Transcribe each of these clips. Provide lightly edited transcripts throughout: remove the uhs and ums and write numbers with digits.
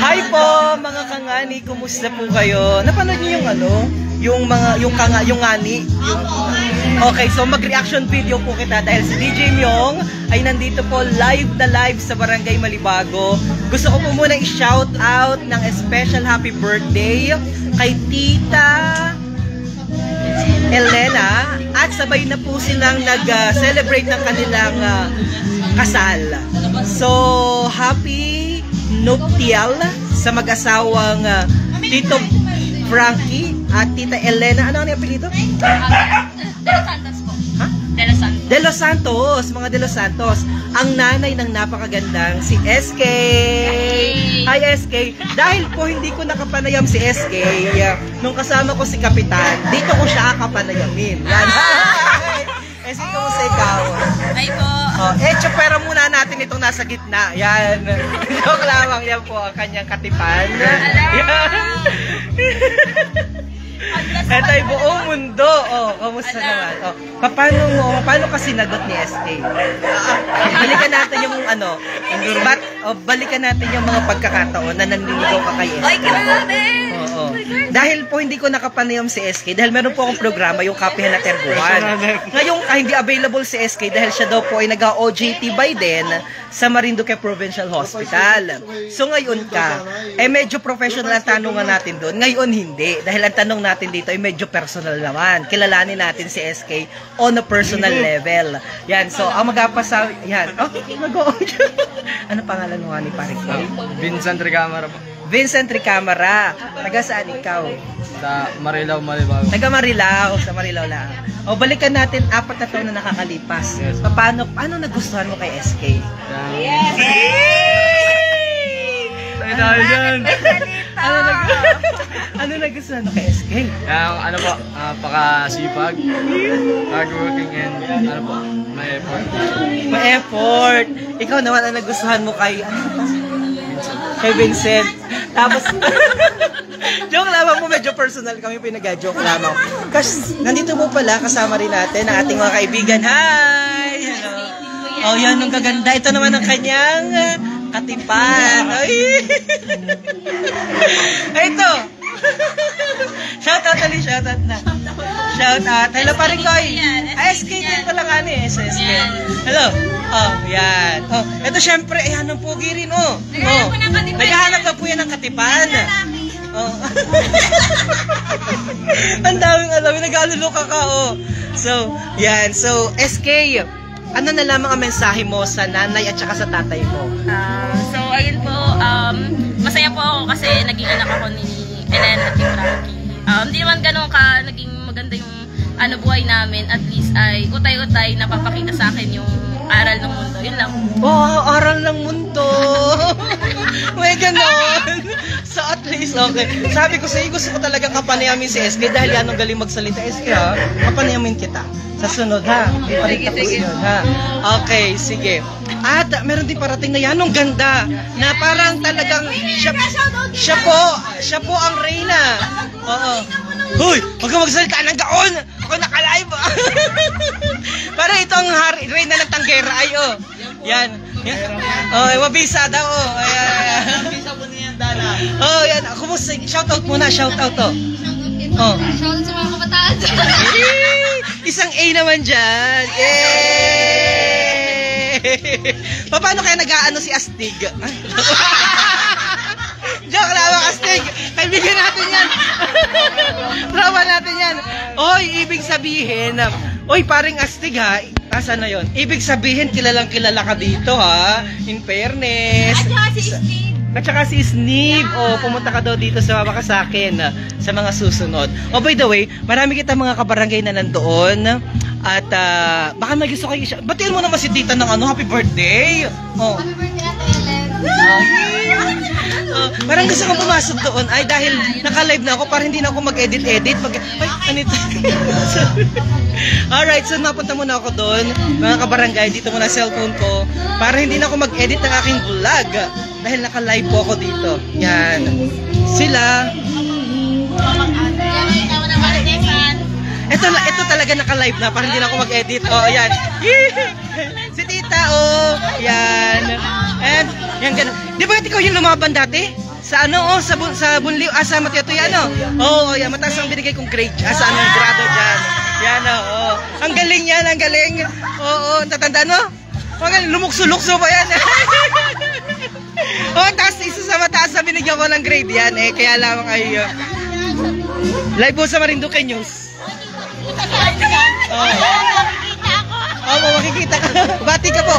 Hi po mga kangani, kumusta po kayo? Napanood niyo yung ano, yung ngani? Okay, so mag-reaction video po kita dahil si DJ Myong ay nandito po live na live sa Barangay Malibago. Gusto ko po muna i-shout out ng special happy birthday kay Tita Elena at sabay na po silang nag-celebrate ng kanilang kasal. So, happy nuptial sa mag-asawang Tito Frankie at Tita Elena. Ano ang apelyido? De Los Santos po. Ha? De Los Santos. De Los Santos, mga De Los Santos. Ang nanay ng napakagandang si SK. Hi SK. Dahil po hindi ko nakapanayam si SK, nung kasama ko si Kapitan, dito ko siya kapanayamin. Yan. SK, kumusta ikaw? Hi po. Oh, tsupera muna natin itong nasa gitna. Yan. Joke lamang, yan po ang kanyang katipan. Ito ay buong mundo. Oh, kamusta naman? Oh, paano ka sinagot ni SK? Balikan natin yung ano, balikan natin yung mga pagkakataon na nanliligaw ka kay SK. Ay, grabe! Oo. Dahil po hindi ko nakapanayam si SK dahil meron po akong programa yung Kapihan na Terbuan. Ngayon hindi available si SK dahil siya daw po ay nag-OJT by then sa Marinduque Provincial Hospital. So ngayon ka, medyo professional ang tanungan natin doon. Ngayon hindi. Dahil ang tanong natin dito ay medyo personal naman. Kilalanin natin si SK on a personal level. Yan. So ang mag-apasa, yan. Oh, mag-OJT. Ano pangalan mo nga ni Paring Paul? Vincent Ricamara po. Vincent Ricamara. Taga saan ikaw? Sa Marilao, Malibago. Taga Marilao. Sa Marilao lang. O balikan natin 4 na taon na nakakalipas. Yes. Paano nagustuhan mo kay SK? Yes! Tayo yan. Ano nagustuhan mo kay SK? Ano po, pakasipag, hardworking and ano po, may effort. May effort. Ikaw naman ang nagustuhan mo kay kay Vincent. Tapos joke lamang mo, medyo personal kami, pinag-joke lamang. Kasi nandito mo pala, kasama rin natin ang ating mga kaibigan. Hi! Hello. Oh, yan ang kaganda. Ito naman ang kanyang katipan. Ay! Ito! Shoutout ali, shoutout na. Shoutout. Hello, paring Koy. SK din pala nga ni SK. Hello. Oh, yan. Oh, ito syempre, ayan ang pogi rin, oh. Oh. Naghahanap na po yan ng katipan. Oh. Ang daming alam, nag-aluluka ka, oh. So, yan. So, SK, ano na lamang ang mensahe mo sa nanay at saka sa tatay mo? So, ayun po, masaya po ako kasi naging anak ako ni Elena at yung Frankie. Hindi naman ganun ka naging maganda yung buhay namin. At least ay utay-utay napapakita sa akin yung aral ng mundo. Yun lang. Wow, aral ng mundo! May ganon! So at least, okay. Sabi ko sa iyo, gusto ko talagang kapanayamin si SK dahil yan ang galing magsalita. SK ha, kapanayamin kita. Sa sunod ha. Di pa rin tapos yun ha. Okay, sige. At meron din parating na yan, ang ganda. Na parang talagang siya po ang reyna. Oo. Hoy, huwag ka magsalita ng gaon! Ako naka-live! Parang ito ang reyna ng Tanggera. Ay, oh. Yan. Oh, mabisa daw, oh. Ayan. Mabisa po niyan, Dana. Oh, yan. Kumusta? Shoutout muna, shoutout, oh. Oh. Shoutout sa mga kabataan. Isang A naman dyan. Yay! Paano kaya nag-aano si Astig? Joke lang, Astig. Kaibigan natin yan. Trawa natin yan. Oy, ibig sabihin, oy, paring Astig ha. Asan na yon? Ibig sabihin, kilalang kilala ka dito ha. In fairness. At saka si Sneeb. Oh, pumunta ka daw dito sa baka sa akin sa mga susunod. Oh, by the way, marami kita mga kabarangay na nandoon. At baka may gusto kayo siya. Batiin mo naman si tita ng happy birthday. Oh. Happy birthday, Ate Ellen. Parang gusto kong pumasok doon. Ay, dahil naka-live na ako, parang hindi na ako mag-edit-edit. Ay, anito. Alright, so napunta muna ako doon. Mga kabarangay, dito muna cellphone ko. Para hindi na ako mag-edit ng aking vlog. Dahil naka-live po ako dito. Yan. Sila. Ito talaga naka-live na. Para hindi na ako mag-edit. Oh, yan. Si tita, oh. Yan. And, yan ganun. Di ba ikaw yung lumaban dati? Sa ano, oh, sa Bunliw, sa Matiatuya, ano? Oo, yan, mataas ang binigay kong grade. Sa anong grado dyan. Yan, oh. Ang galing yan, ang galing. Oo, tatanda, no? Mga lumukso-lukso pa yan. Oh, taas, isa sa mataas na binigyan ko ng grade yan. Eh, kaya lamang ay live po sa Marinduque News. Oh, makikita ka. Bati ka po.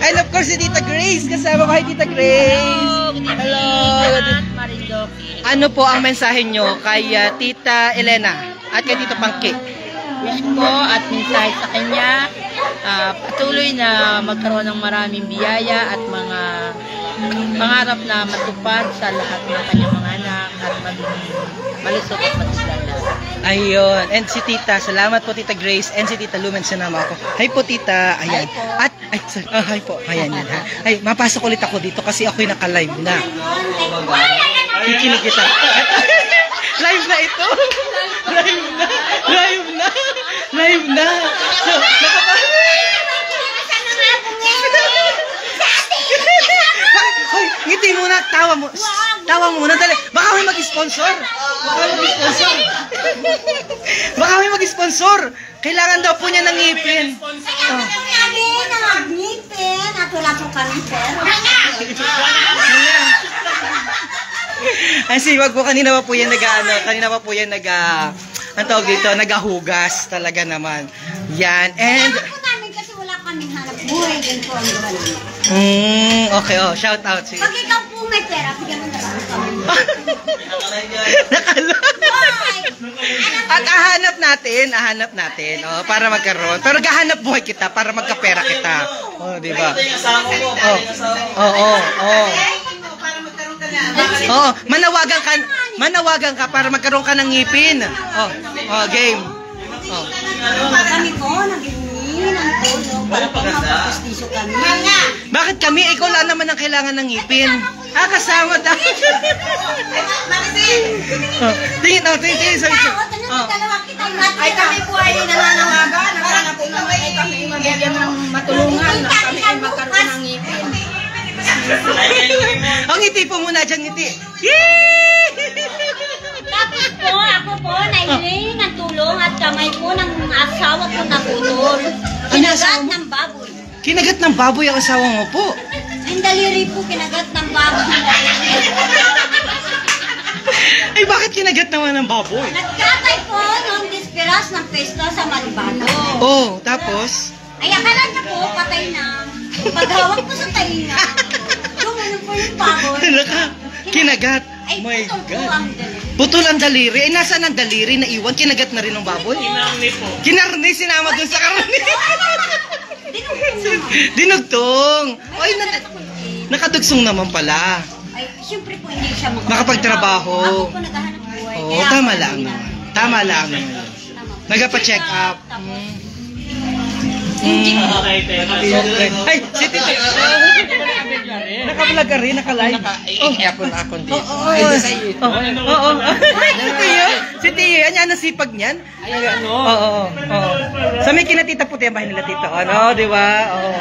And of course, si Tita Grace. Kasama ko kay Tita Grace. Hello. Ano po ang mensahe nyo kay Tita Elena at kay Tito Pangki? Wish ko at mensahe sa kanya, patuloy na magkaroon ng maraming biyaya at mga pangarap na matupad sa lahat ng kanyang mga anak at maging malusog at matigala. Ayun. And si Tita, salamat po Tita Grace and si Tita Lumen, sinama ako. Hi po Tita. Ayan. At, hi po. Ayan yan ha. Ay, mapasok ulit ako dito kasi ako'y naka-live na. Kikinig kita. Live na ito. Live na. Live na. Live na. So, hoy, ngiti muna, tawa mo. Tawa mo muna, dali. Baka may mag-sponsor. Baka may mag-sponsor. Kailangan daw po niya ng ngipin. At wala po kami pera. Ay, wag po, kanina pa po yan kanina pa po yan ang tawag dito, nagahugas talaga naman. Yan, and Kailangan po namin kasi wala kaming hanap buhay din po ang gawa namin. okay, oh, shout out si Pag ikaw po may pera, bigyan mo na lang kami. Nakala. At ahanap natin, oh, para magkaroon. Pero gahanap buhay kita para magkapera kita. Oh, di ba? Oh, manawagan ka para magkaroon ka ng ngipin. Oh, game. Oh. Kami po, nag-iwi ng tulong para po mapapustiso kami. Bakit kami? Ikaw lang naman ang kailangan ng ngipin. Kasama tayo. Tingin sa ito. Ay kami po ay nananawagan. Naghanap po kami ay kami mabigyan ng matulungan. Kami ay magkaroon ng ngipin. Ang ngiti po muna dyan, ngiti. Tapos po, ako po, nailing ng tulong at kamay po ng asawa ko naputol. Kinagat ng baboy. Kinagat ng baboy ang asawa mo po. Ang daliri po, kinagat ng baboy. Ay, bakit kinagat naman ng baboy? Nagkatay po noong disperas ng pesta sa Malibado. Oh, tapos? Ay, akala niya po, patay na. Paghawak po sa tainga, gumuno po yung baboy. Kinagat. Ay, My putol po God. ang daliri. Putol ang daliri. Eh, nasaan ang daliri na iwan? Kinagat na rin ng baboy? Kinarni po. Kinarni, sinama dun sa karni. Dinugtong. Ay, nakadugsong naman pala. Ay, siyempre po hindi siya Makapagtrabaho. Ako po naghahanap buhay. Oo, Kaya tama ako lang naghahanap. naman. Tama lang naman. Tama. Nagpa-check up. Tapos, Ay, si Tito. Naka-vlog ka rin, naka-live. Akon dito. Oo. Si Tiyo, yan ang sipag niyan. Oo. Sa may kinatita puti ang bahay nila Tito. Ano, di ba? Oo.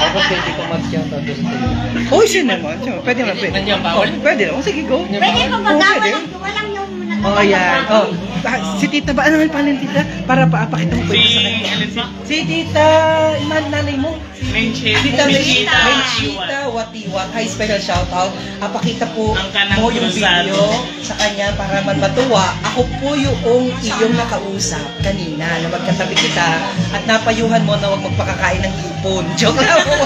Ako pwede ko mag-shout out doon sa iyo. Oh, siya naman. Pwede naman. Pwede naman. Sige, go. pwede po magawa lang. Walang yung Oh, yan. Oh. Si Tita ba? Ano naman pala Tita? Para paapakita mo po ito sa kanya. Si Tita, nanay mo. Tita Menchita Watiwat. Hi, special shoutout. Pakita po mo yung video sa kanya para man matuwa. Ako po yung iyong nakausap kanina na magkatabi kita at napayuhan mo na huwag magpakakain ng ipon. Joke lang po.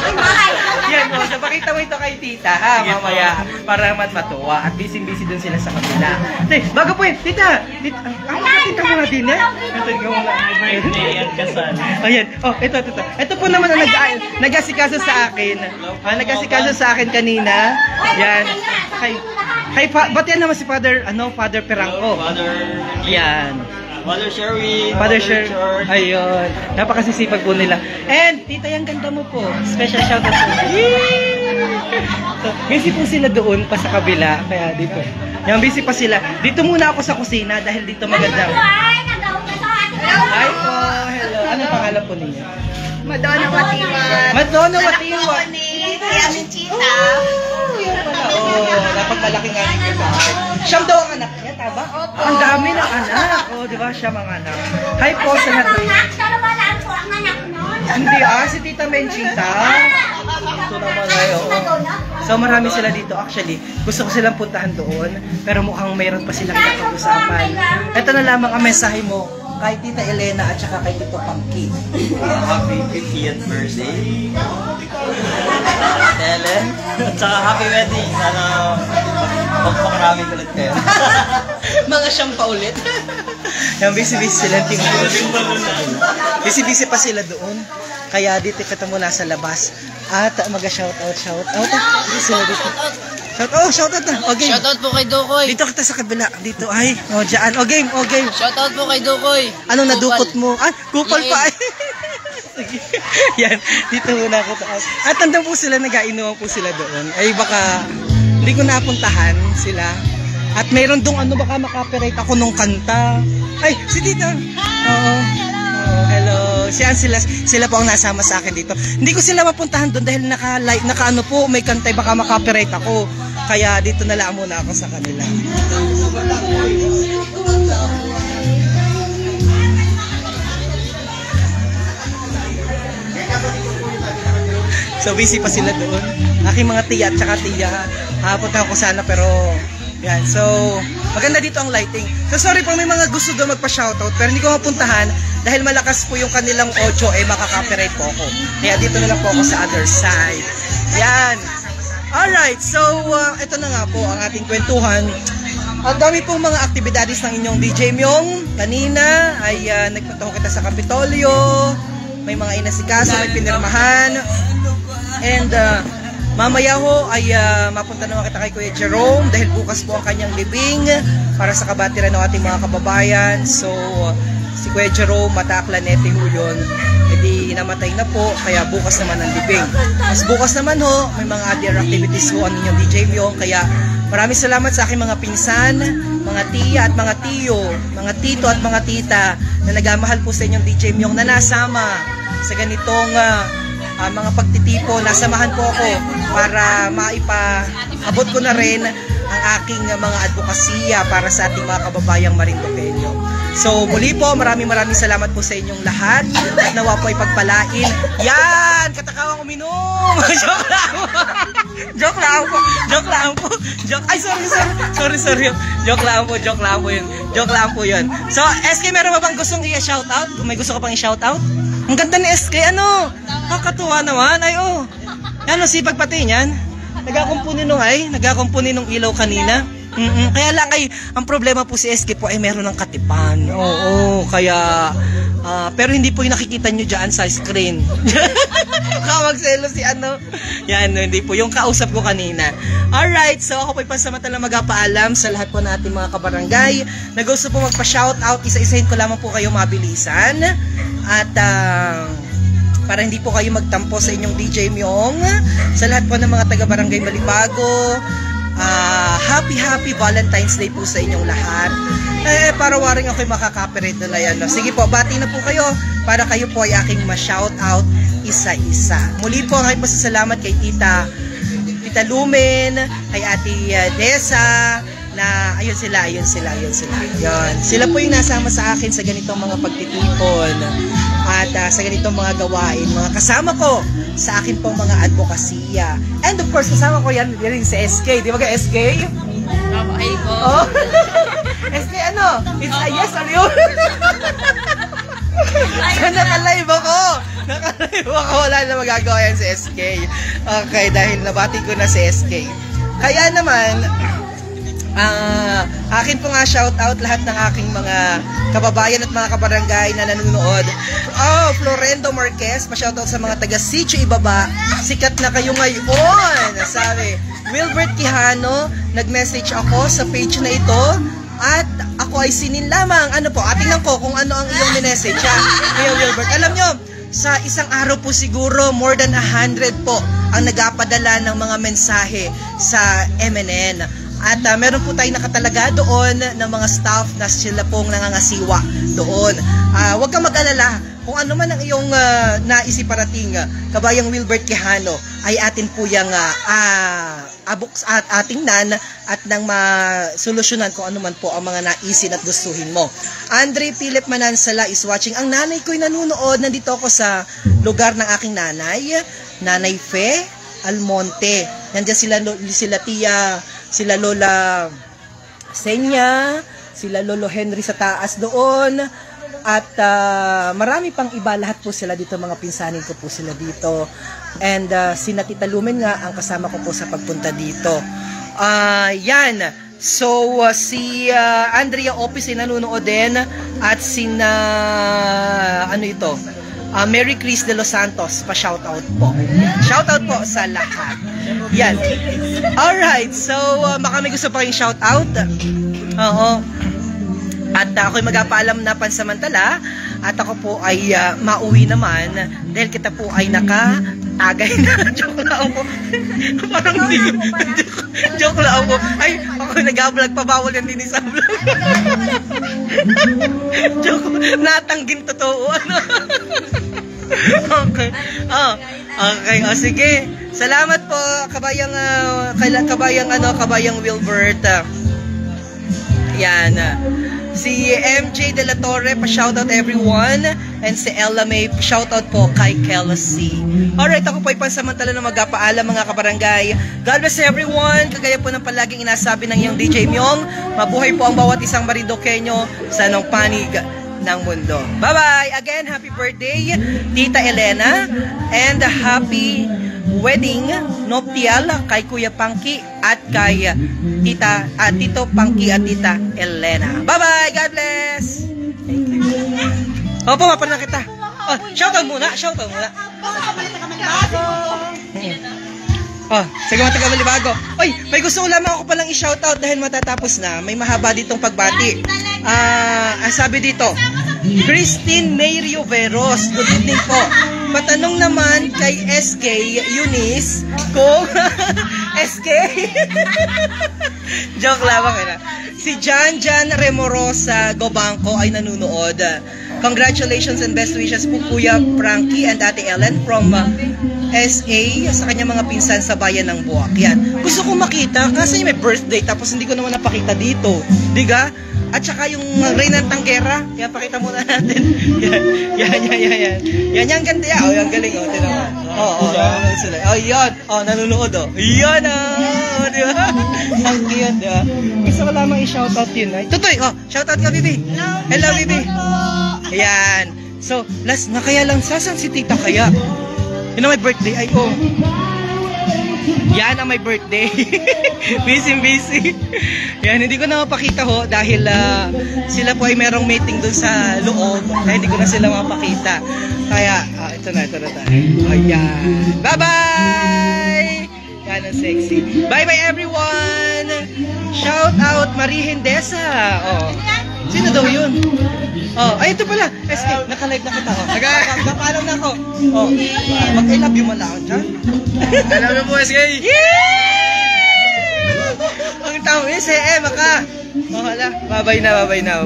Yan mo. So, pakita mo ito kay Tita ha, mamaya. Para man matuwa. At busy-busy dun sila sa kabila. Bago po yun, Tita. Pakita mo natin eh. Ayan. Oh, ito. Ito po naman ang nag-asikaso sa akin. Nag-asikaso sa akin kanina. Yan. Ba't yan naman si Father Perangco? Yan. Father Sherwin. Father Sherwin. Ayun. Napakasisipag po nila. And, Tita, yung ganda mo po. Special shoutout sa So, busy po sila doon pa sa kabila. Kaya dito. Yung busy pa sila. Dito muna ako sa kusina dahil dito maganda. ay, nagawa na sa ating Hi po. Hello. Anong pangalan po niya? Madonna Matiwan. Madonna Anak Matiwan. po ako ni Tia Minchita. Dapat malaking anak niya sa akin. Siyam daw ang anak niya, tama? Opo. Ang dami ng anak. Di ba? Siyam ang anak. Hi po sa lahat. Hindi si Tita Menchita. Ito naman ay, So marami sila dito actually. Gusto ko silang puntahan doon. Pero mukhang mayroon pa silang kapag-usapan. Ito na lamang ang mensahe mo kay Tita Elena at saka kay Tito Pangki. Happy 50th birthday. Ellen. At saka happy wedding. Sana magpakaraming ulit kayo. Mga siyang pa ulit. Yung busy-busy sila team. Busy-busy pa sila doon. Kaya dito kita muna sa labas. At mag-shoutout. Dito sila dito. Shoutout na. O game. Shoutout po kay Dukoy. Dito kita sa kabila. Dito ay. O dyan. O game. Shoutout po kay Dukoy. Anong nadukot mo? Kupal pa ay. Sige. Yan. Dito muna ako taas. At nandun po sila, nag-ainuman po sila doon. Ay baka hindi ko napuntahan sila. At mayroon dong baka makapirate ako nung kanta. Ay, si Tita. Oo. Hello. Sila po ang nasama sa akin dito. Hindi ko sila mapuntahan doon dahil naka po, may kantay, baka makapirate ako. Kaya dito na lang muna ako sa kanila. So busy pa sila doon. Aking mga tiya at saka tiya. Punta ako sana pero yan. So maganda dito ang lighting. So sorry po may mga gusto doon magpa-shoutout pero hindi ko mapuntahan dahil malakas po yung kanilang audio makaka-copyright po ako. Kaya dito na lang po ako sa other side. Yan. Alright, so ito na nga po ang ating kwentuhan. Ang dami pong mga aktibidades ng inyong DJ Myong. Kanina ay nagpunta ko kita sa Kapitolyo. May mga inasikaso, may pinirmahan. And mamaya ho ay mapunta naman kita kay Kuya Jerome dahil bukas po ang kanyang libing para sa kabatiran ng ating mga kababayan. So si Kuya Jerome, Mataklanete ho yun. Hindi namatay na po, kaya bukas naman ang libing. Mas bukas naman ho, may mga other activities ho ang inyong DJ Myong. Kaya maraming salamat sa aking mga pinsan, mga tiya at mga tiyo, mga tito at mga tita na nagmamahal po sa inyong DJ Myong na nasama sa ganitong mga pagtitipo. Nasamahan po ako para maipaabot ko na rin ang aking mga advokasya para sa ating mga kababayang Marinduqueño. So muli po, maraming salamat po sa inyong lahat at nawa po ay pagpalain. Yan! Katakawang uminom! Joke lang po. Ay, sorry. Joke lang po yun. So, SK, meron ba bang gustong i-shoutout? Kung may gusto ka pang i-shoutout? Ang ganda ni SK, kakatuwa naman. Ay, sipag pati niyan. Nagakumpuni nung ilaw kanina. Kaya lang ang problema po si SK po ay meron ng katipan. Oo, kaya pero hindi po yung nakikita nyo dyan sa screen. Magselo si Yan, hindi po yung kausap ko kanina. Alright, so ako po ay pansamantala magpapaalam sa lahat po natin mga kabarangay. Na gusto po magpa-shoutout, isa-isahin ko lamang po kayo mabilisan. At para hindi po kayo magtampo sa inyong DJ Myong. Sa lahat po ng mga taga-barangay Malibago, happy Valentine's Day po sa inyong lahat. Para waring ako'y makaka-copyright na yan. Sige po, bati na po kayo para kayo po ay aking ma-shoutout isa-isa. Muli po ang aking pasasalamat kay Tita Lumen, kay Ate Desa, na ayun sila. Yun. Sila po yung nasama sa akin sa ganitong mga pagtitipon at sa ganitong mga gawain. Mga kasama ko sa akin pong mga advokasya. And of course, kasama ko yan si SK. Di ba ka SK? Ay po. Oh. SK It's a yes or no? Nakalive ako. Wala na magagawa yan si SK. Okay, dahil nabati ko na si SK. Kaya naman, akin po nga shoutout lahat ng aking mga kababayan at mga kabarangay na nanonood. Florendo Marquez, pa-shoutout sa mga taga Sitio Ibaba. Sikat na kayo ngayon. Sabi, Wilbert Quijano, nag-message ako sa page na ito at ako ay sinin lamang. Tingnan ko kung ano ang iyong message Kuya Wilbert. Alam nyo, sa isang araw po siguro more than 100 po ang nagapadala ng mga mensahe sa MNN. At meron po tayong nakatalaga doon ng mga staff na sila pong nangangasiwa doon. Huwag kang mag-alala, kung ano man ang iyong naisiparating, Kabayang Wilbert Quijano, ay atin po yung atingnan at nang masolusyonan kung ano man po ang mga naisin at gustuhin mo. Andre Philip Manansala is watching. Ang nanay ko'y nanunood. Nandito ako sa lugar ng aking nanay, Nanay Fe Almonte. Nandiyan sila Tia, sila Lola Senya, sila Lolo Henry sa taas doon. At marami pang iba, lahat po sila dito, mga pinsanin ko po sila dito. And sina Tita Lumen nga ang kasama ko po sa pagpunta dito. Yan. So si Andrea Opis ay nanonood din. At sina ano ito? Mary Chris de Los Santos, pa-shoutout po. Shoutout po sa lahat. Yan. Alright, so baka may gusto pa kayong shoutout. Oo. At ako'y magpapaalam na pansamantala. At ako po ay mauwi naman dahil kita po ay nakatagay na. Joke lang po. Parang hindi ko. Joke lang po. Ay, ako nag-vlog pa, bawal yan din sa vlog. Joke, natangging totoo. Okay. Okay, sige. Salamat po, Kabayang Wilbert. Yan. Si MJ De La Torre, pa-shoutout everyone. And si Ella May, shoutout po kay Kelsey. Alright, ako po ay pansamantala na magpapaalam, mga kabarangay. God bless everyone. Kagaya po ng palaging inasabi ng iyong DJ Myong, mabuhay po ang bawat isang Marindoqueño sa anong panig ng mundo. Bye-bye! Again, happy birthday, Tita Elena. And happy wedding nuptial kay Kuya Pangki at kay Tito Pangki at Tita Elena. Bye-bye! God bless! Thank you. Opo, mapan na kita. Shoutout muna. Sige, mga taga-Malibago. Oy, may gusto ko lamang ako palang i-shoutout dahil matatapos na. May mahaba ditong pagbati. Sabi dito, Christine May Rioveros, good evening po. Patanong naman kay SK Eunice kung SK joke lamang na. Si Jan Remorosa Gobangco ay nanunood. Congratulations and best wishes po Kuya Frankie and Ate Ellen from SA sa kanyang mga pinsan sa bayan ng Buwak. Yan. Gusto ko makita kasi may birthday tapos hindi ko naman napakita dito. Diga? At saka yung Reyna Tanggera, yan, pakita muna natin. Yan, yan, ganda yan. Yan, galing, tinan mo. Yan, nanonood, Yan, di ba? Ang cute, di ba? Gusto ko lamang i-shoutout yun. Tutoy, shoutout ka, Bibi. Hello, Bibi. Yan. So, last na kaya lang, sasan si Tita kaya? Yun ang may birthday, yan ang may birthday. Busy. Yan, hindi ko na mapakita dahil sila po ay merong meeting dun sa loob. Kaya hindi ko na sila mapakita. Kaya, ito na tayo. Ayan. Bye-bye! Yan ang sexy. Bye-bye everyone! Shout out Marie Hendesa. Sino daw yun? Ay, ito pala. SK, naka-live na kita. Nagpapaalam na ako. Mag-I love you man lang dyan. I love you po, SK. Ang tao, maka. Hala, babay na.